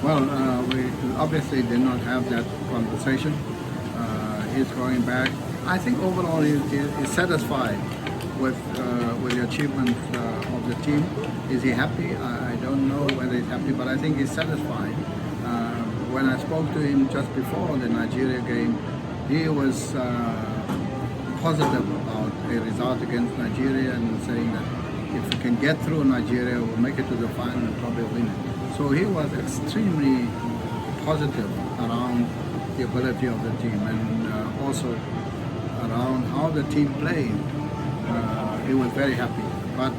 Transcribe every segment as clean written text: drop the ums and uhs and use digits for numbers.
Well, we obviously did not have that conversation. He's going back. I think overall he's satisfied with the achievements of the team. Is he happy? I don't know whether he's happy, but I think he's satisfied. When I spoke to him just before the Nigeria game, he was positive about a result against Nigeria and saying that if we can get through Nigeria, we'll make it to the final and probably win it. So he was extremely positive around the ability of the team and also around how the team played. He was very happy, but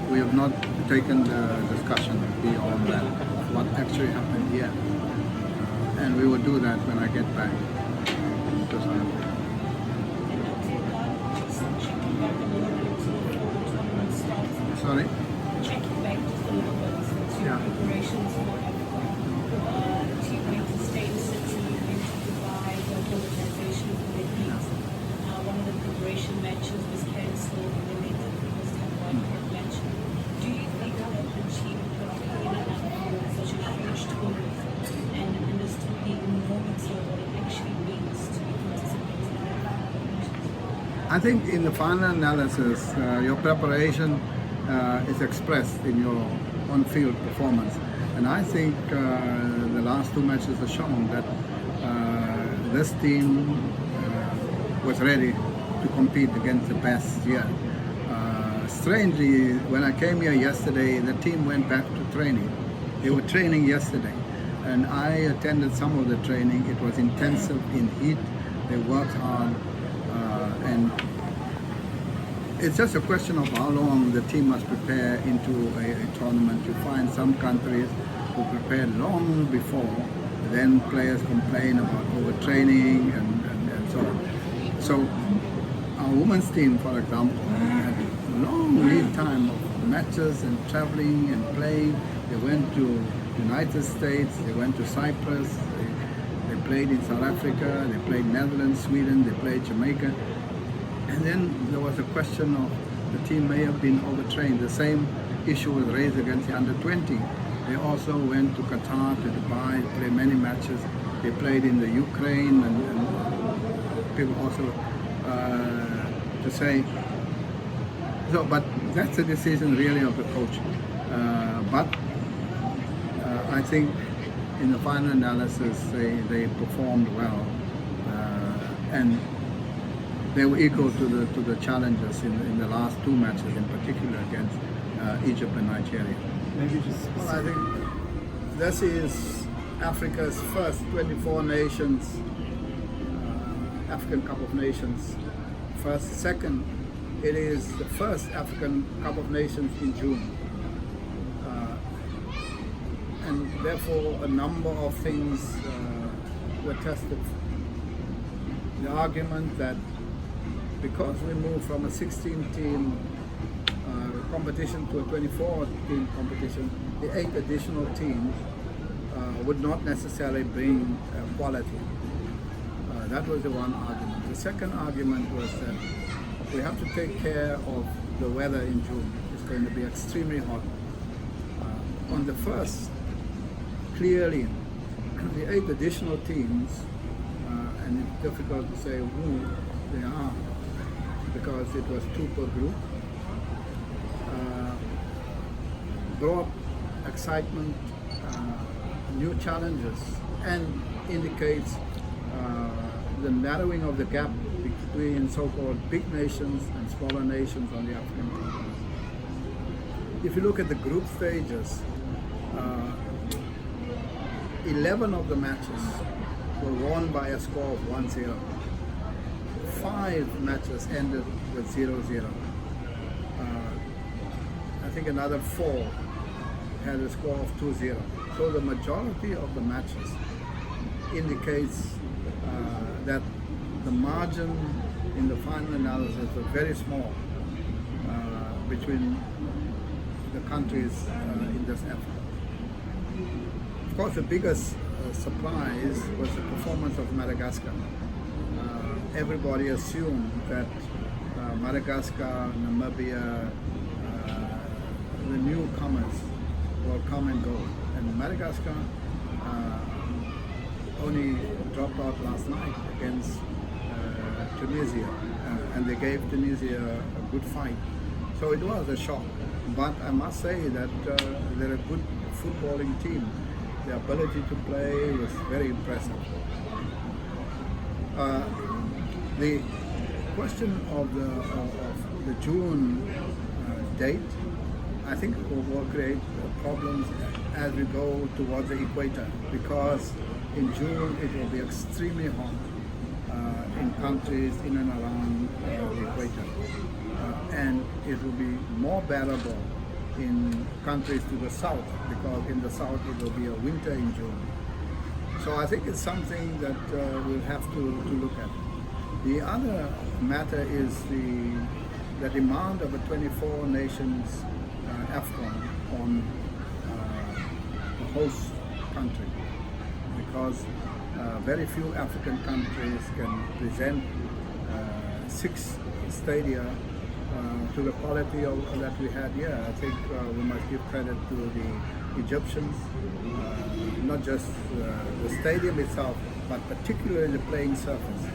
we have not taken the discussion beyond that, what actually happened here. And we will do that when I get back to South Africa. Sorry? Checking back just a little bit to Yeah. preparations for AFCON. Team went to State City, went to Dubai, the organization for their leagues. One of the preparation matches was cancelled and then they did the first time boycott match. Do you think that the team could have been enough for such a huge tournament and understood the enormity of what it actually means to be participating in that? I think in the final analysis, your preparation is expressed in your on-field performance. And I think the last two matches have shown that this team was ready to compete against the best here. Strangely, when I came here yesterday, the team went back to training. They were training yesterday, and I attended some of the training. It was intensive in heat. They worked hard, and it's just a question of how long the team must prepare into a tournament. You find some countries who prepare long before, then players complain about overtraining and so on. So our women's team, for example, had long lead time of matches and traveling and playing. They went to United States, they went to Cyprus, they played in South Africa, they played Netherlands, Sweden, they played Jamaica. And then there was a question of the team may have been overtrained. The same issue was raised against the under-20. They also went to Qatar, to Dubai, played many matches. They played in the Ukraine and people also to say, so, but that's a decision really of the coach. But I think in the final analysis they performed well and they were equal to the challenges in the last two matches, in particular against Egypt and Nigeria. Maybe just. Well, I think this is Africa's first 24 nations African Cup of Nations. Second, it is the first African Cup of Nations in June. And therefore a number of things were tested. The argument that because we moved from a 16-team competition to a 24-team competition, the 8 additional teams would not necessarily bring quality. That was the one argument. The second argument was that we have to take care of the weather in June. It's going to be extremely hot. On the first, clearly, the 8 additional teams, and it's difficult to say who they are, because it was 2 per group, brought excitement, new challenges, and indicates the narrowing of the gap between so-called big nations and smaller nations on the African continent. If you look at the group stages, 11 of the matches were won by a score of 1-0. 5 matches ended with 0-0. I think another 4 had a score of 2-0. So the majority of the matches indicates that the margin in the final analysis was very small between the countries in this effort. Of course, the biggest surprise was the performance of Madagascar. Everybody assumed that Madagascar, Namibia, the newcomers will come and go. And Madagascar only dropped out last night against Tunisia, and they gave Tunisia a good fight. So it was a shock. But I must say that they're a good footballing team. The ability to play was very impressive. The question of the June date, I think it will create problems as we go towards the equator, because in June it will be extremely hot in countries in and around the equator, and it will be more bearable in countries to the south, because in the south it will be a winter in June. So I think it's something that we'll have to look at. The other matter is the demand of a 24 nations AFCON on the host country, because very few African countries can present 6 stadia to the quality that we had here. I think we must give credit to the Egyptians, not just the stadium itself, but particularly the playing surface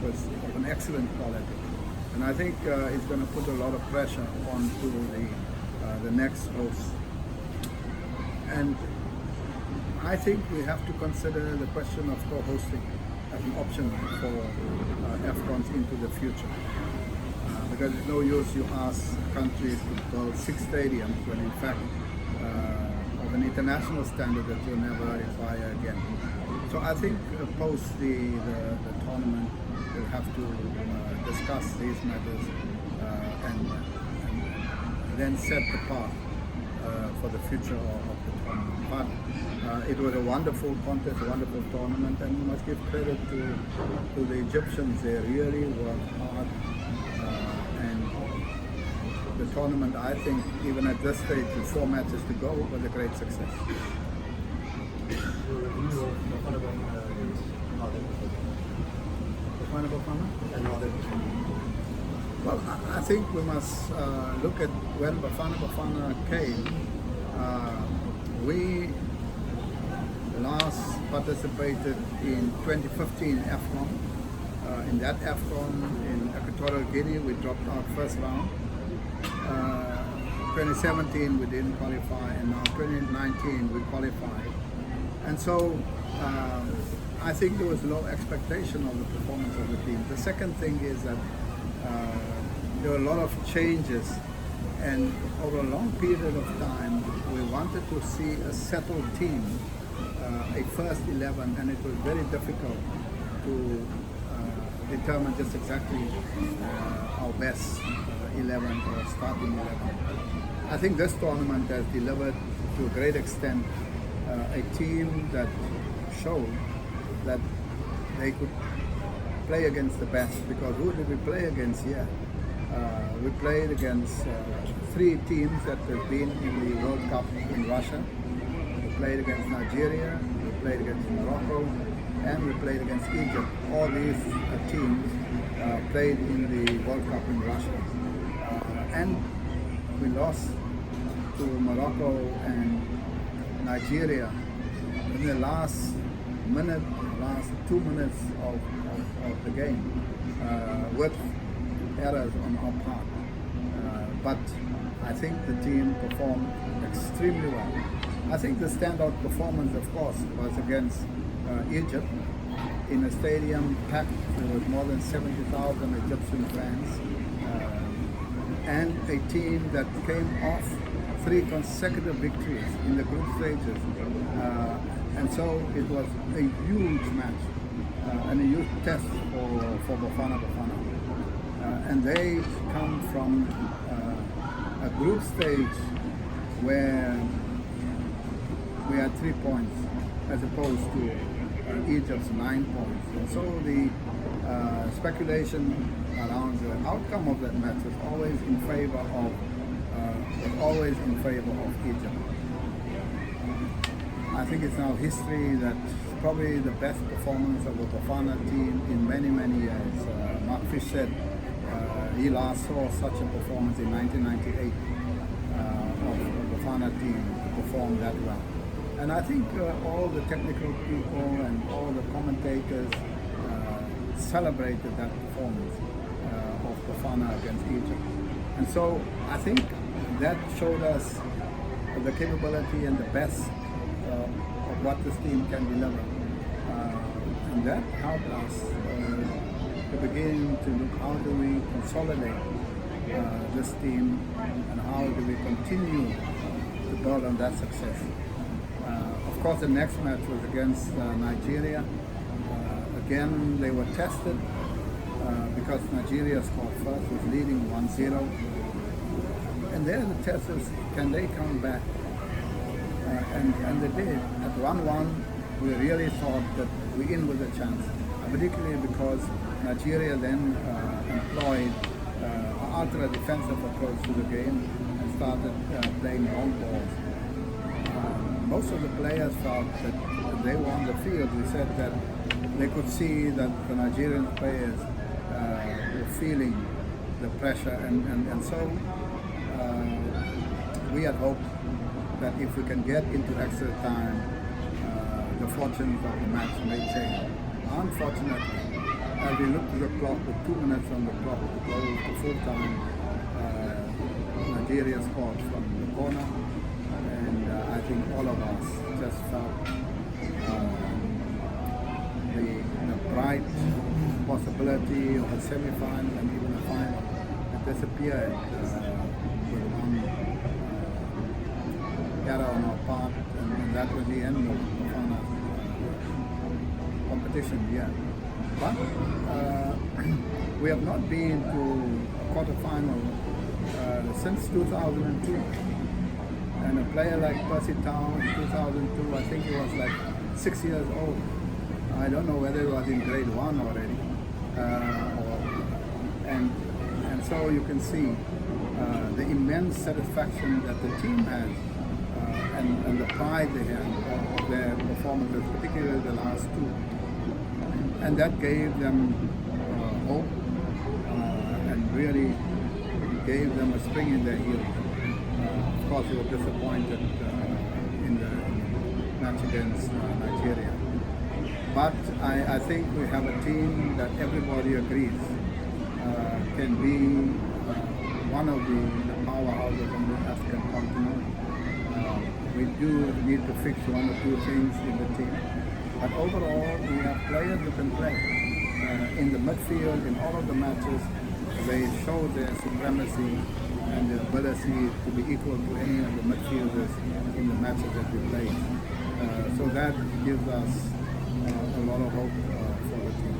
was of an excellent quality. And I think it's going to put a lot of pressure onto the next host. And I think we have to consider the question of co-hosting as an option for AFCONs into the future. Because it's no use you ask countries to build 6 stadiums when in fact of an international standard that you'll never require again. So I think post the tournament we'll have to discuss these matters and then set the path for the future of the tournament. But it was a wonderful contest, a wonderful tournament, and we must give credit to the Egyptians. They really worked hard. The tournament, I think, even at this stage, with 4 matches to go, was a great success. Bafana Bafana? Well, I think we must look at when Bafana Bafana came. We last participated in 2015 AFCON. In that AFCON in Equatorial Guinea, we dropped out first round. 2017 we didn't qualify, and now 2019 we qualified. And so I think there was low expectation of the performance of the team. The second thing is that there were a lot of changes, and over a long period of time we wanted to see a settled team, a first 11, and it was very difficult to determine just exactly our best 11 or starting 11. I think this tournament has delivered to a great extent a team that showed that they could play against the best, because who did we play against here? We played against 3 teams that have been in the World Cup in Russia. We played against Nigeria, we played against Morocco, and we played against Egypt. All these teams played in the World Cup in Russia. And we lost to Morocco and Nigeria in the last 2 minutes of the game with errors on our part. But I think the team performed extremely well. I think the standout performance, of course, was against Egypt in a stadium packed. There was more than 70,000 Egyptian fans. And a team that came off 3 consecutive victories in the group stages. And so it was a huge match and a huge test for Bafana Bafana. And they come from a group stage where we had 3 points as opposed to Egypt's 9 points. And so the speculation around the outcome of that match was always in favor of Egypt. I think it's now history that probably the best performance of the Bafana team in many, many years. Mark Fish said he last saw such a performance in 1998 of the Bafana team to perform that well. And I think all the technical people and all the commentators celebrated that performance of Bafana against Egypt. And so I think that showed us the capability and the best of what this team can deliver. And that helped us to begin to look how do we consolidate this team and how do we continue to build on that success. Of course, the next match was against Nigeria. Again, they were tested because Nigeria scored first, was leading 1-0. And there the test is, can they come back? And they did. At 1-1, we really thought that we're in with a chance, particularly because Nigeria then employed an ultra-defensive approach to the game and started playing long balls. Most of the players felt that they were on the field. We said that they could see that the Nigerian players were feeling the pressure, and so we had hoped that if we can get into extra time, the fortunes of the match may change. Unfortunately, as we looked at the clock with 2 minutes on the clock to go to full time, Nigeria scored from the corner, and I think all of us just felt the bright possibility of a semi-final and even a final had disappeared with one error on our part, and that was the end of Bafana's competition here. But we have not been to a quarterfinal since 2002. And a player like Percy Town in 2002, I think he was like 6 years old. I don't know whether he was in grade 1 already. And so you can see the immense satisfaction that the team has and the pride they have of their performances, particularly the last two. And that gave them hope and really gave them a spring in their heel. Of course, we were disappointed in the match against Nigeria. But I think we have a team that everybody agrees can be one of the powerhouses on the African continent. We do need to fix one or two things in the team. But overall, we have players who can play. In the midfield, in all of the matches, they show their supremacy and the ability to be equal to any of the midfielders in the matches that we play. So that gives us a lot of hope for the team.